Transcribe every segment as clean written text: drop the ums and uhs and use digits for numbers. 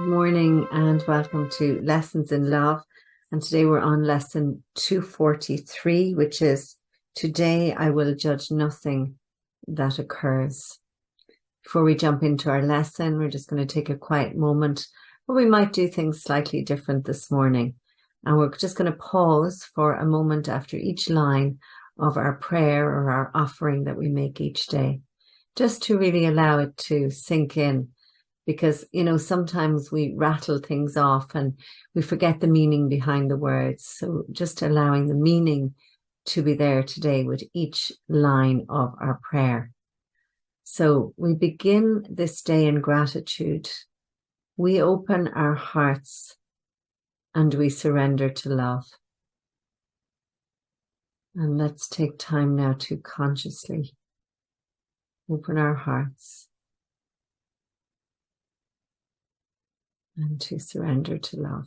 Morning and welcome to Lessons in Love. And today we're on lesson 243, which is today I will judge nothing that occurs. Before we jump into our lesson, we're just going to take a quiet moment, but we might do things slightly different this morning. And we're just going to pause for a moment after each line of our prayer or our offering that we make each day, just to really allow it to sink in. Because, sometimes we rattle things off and we forget the meaning behind the words. So just allowing the meaning to be there today with each line of our prayer. So we begin this day in gratitude. We open our hearts and we surrender to love. And let's take time now to consciously open our hearts and to surrender to love.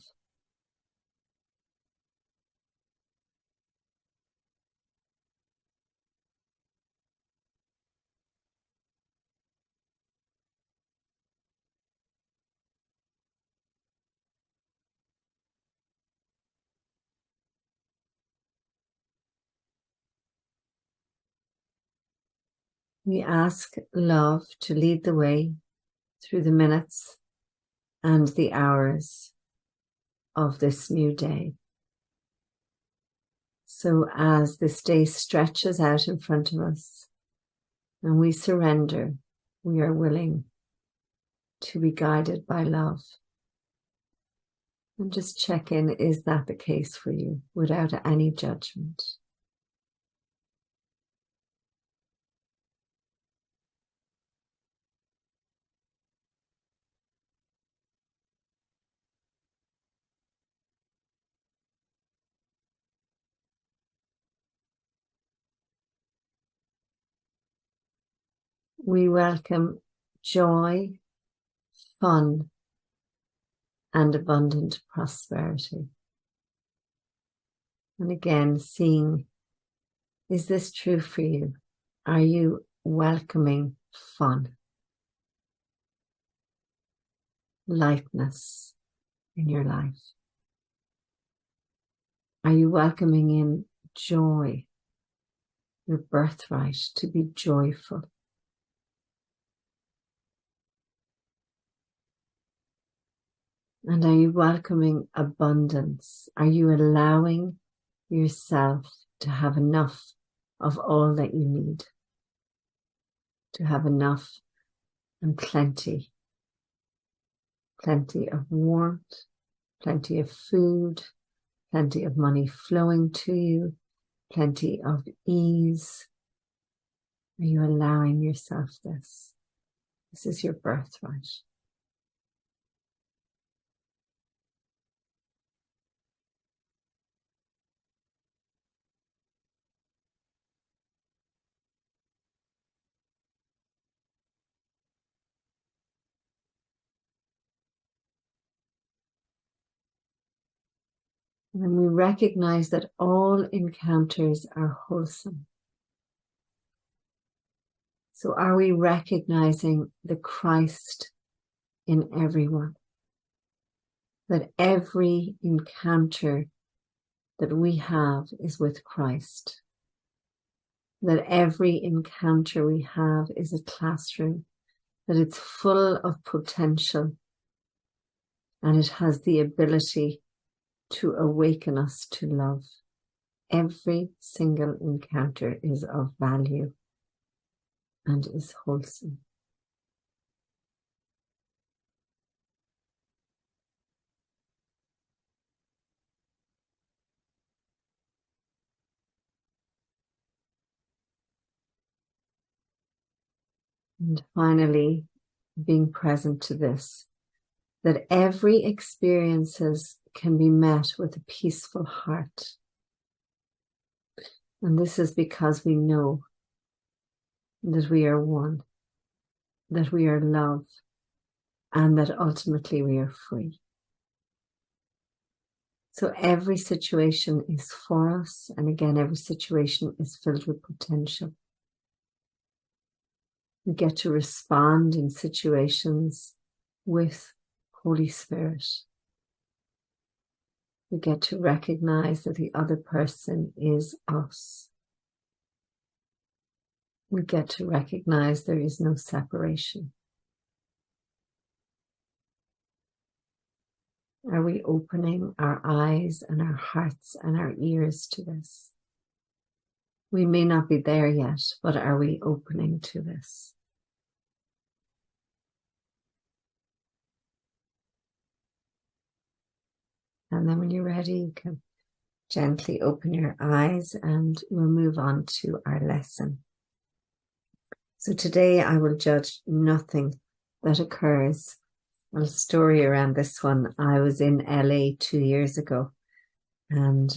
We ask love to lead the way through the minutes and the hours of this new day. So as this day stretches out in front of us and we surrender, we are willing to be guided by love. And just check in, is that the case for you, without any judgment? We welcome joy, fun, and abundant prosperity. And again, seeing, is this true for you? Are you welcoming fun, lightness in your life? Are you welcoming in joy, your birthright to be joyful? And are you welcoming abundance? Are you allowing yourself to have enough of all that you need? To have enough and plenty. Plenty of warmth, plenty of food, plenty of money flowing to you, plenty of ease. Are you allowing yourself this? This is your birthright. And we recognize that all encounters are wholesome. So are we recognizing the Christ in everyone? That every encounter that we have is with Christ. That every encounter we have is a classroom. That it's full of potential. And it has the ability to awaken us to love. Every single encounter is of value and is wholesome. And finally, being present to this, that every experiences can be met with a peaceful heart. And this is because we know that we are one, that we are love, and that ultimately we are free. So every situation is for us, and again, every situation is filled with potential. We get to respond in situations with Holy Spirit. We get to recognize that the other person is us. We get to recognize there is no separation. Are we opening our eyes and our hearts and our ears to this? We may not be there yet, but are we opening to this? And then when you're ready, you can gently open your eyes and we'll move on to our lesson. So today I will judge nothing that occurs. A little story around this one. I was in LA 2 years ago, and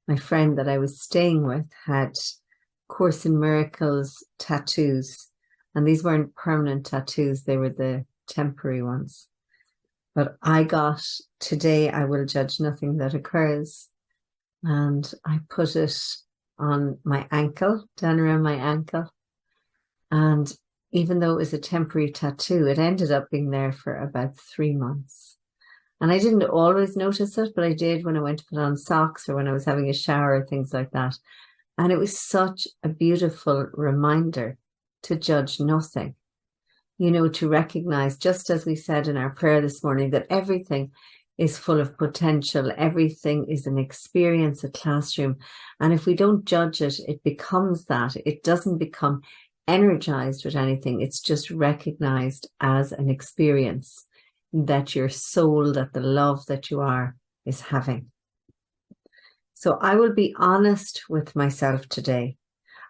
my friend that I was staying with had Course in Miracles tattoos, and these weren't permanent tattoos, they were the temporary ones. But I got, today I will judge nothing that occurs, and I put it on my ankle, down around my ankle, and even though it was a temporary tattoo, it ended up being there for about 3 months. And I didn't always notice it, but I did when I went to put on socks or when I was having a shower, things like that. And it was such a beautiful reminder to judge nothing, you know, to recognize, just as we said in our prayer this morning, that everything is full of potential. Everything is an experience, a classroom. And if we don't judge it, it becomes that. It doesn't become energized with anything. It's just recognized as an experience that your soul, that the love that you are, is having. So I will be honest with myself today.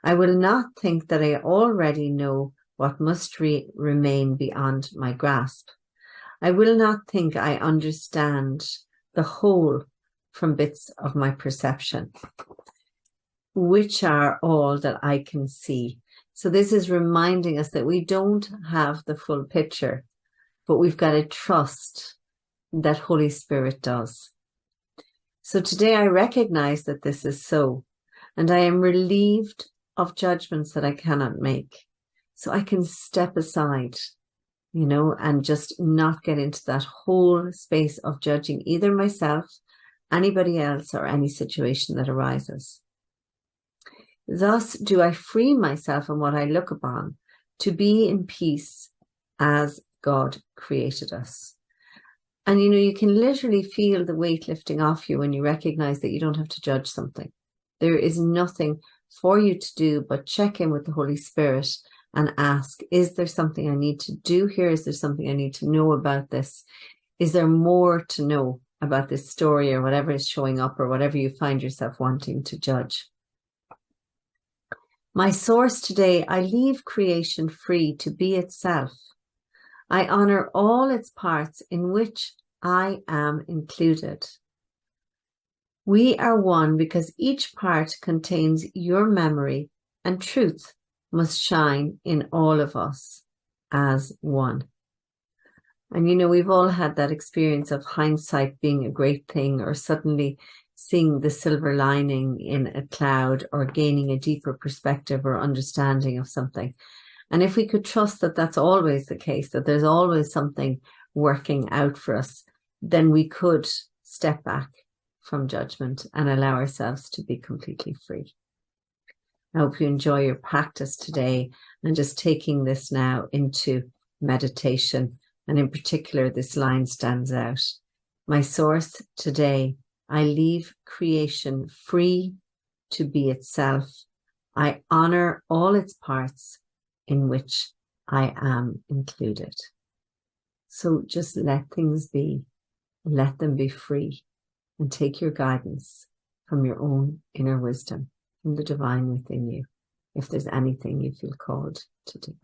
I will not think that I already know what must remain beyond my grasp. I will not think I understand the whole from bits of my perception, which are all that I can see. So this is reminding us that we don't have the full picture, but we've got to trust that Holy Spirit does. So today I recognize that this is so, and I am relieved of judgments that I cannot make. So I can step aside, you know, and just not get into that whole space of judging either myself, anybody else, or any situation that arises. Thus do I free myself and what I look upon to be in peace as God created us. And, you know, you can literally feel the weight lifting off you when you recognize that you don't have to judge something. There is nothing for you to do but check in with the Holy Spirit and ask, is there something I need to do here? Is there something I need to know about this? Is there more to know about this story or whatever is showing up or whatever you find yourself wanting to judge? My source today, I leave creation free to be itself. I honor all its parts in which I am included. We are one because each part contains your memory, and truth must shine in all of us as one. And you know, we've all had that experience of hindsight being a great thing, or suddenly seeing the silver lining in a cloud, or gaining a deeper perspective or understanding of something. And if we could trust that that's always the case, that there's always something working out for us, then we could step back from judgment and allow ourselves to be completely free. I hope you enjoy your practice today and just taking this now into meditation. And in particular, this line stands out. My source today, I leave creation free to be itself. I honor all its parts in which I am included. So just let things be, let them be free, and take your guidance from your own inner wisdom, from the divine within you, if there's anything you feel called to do.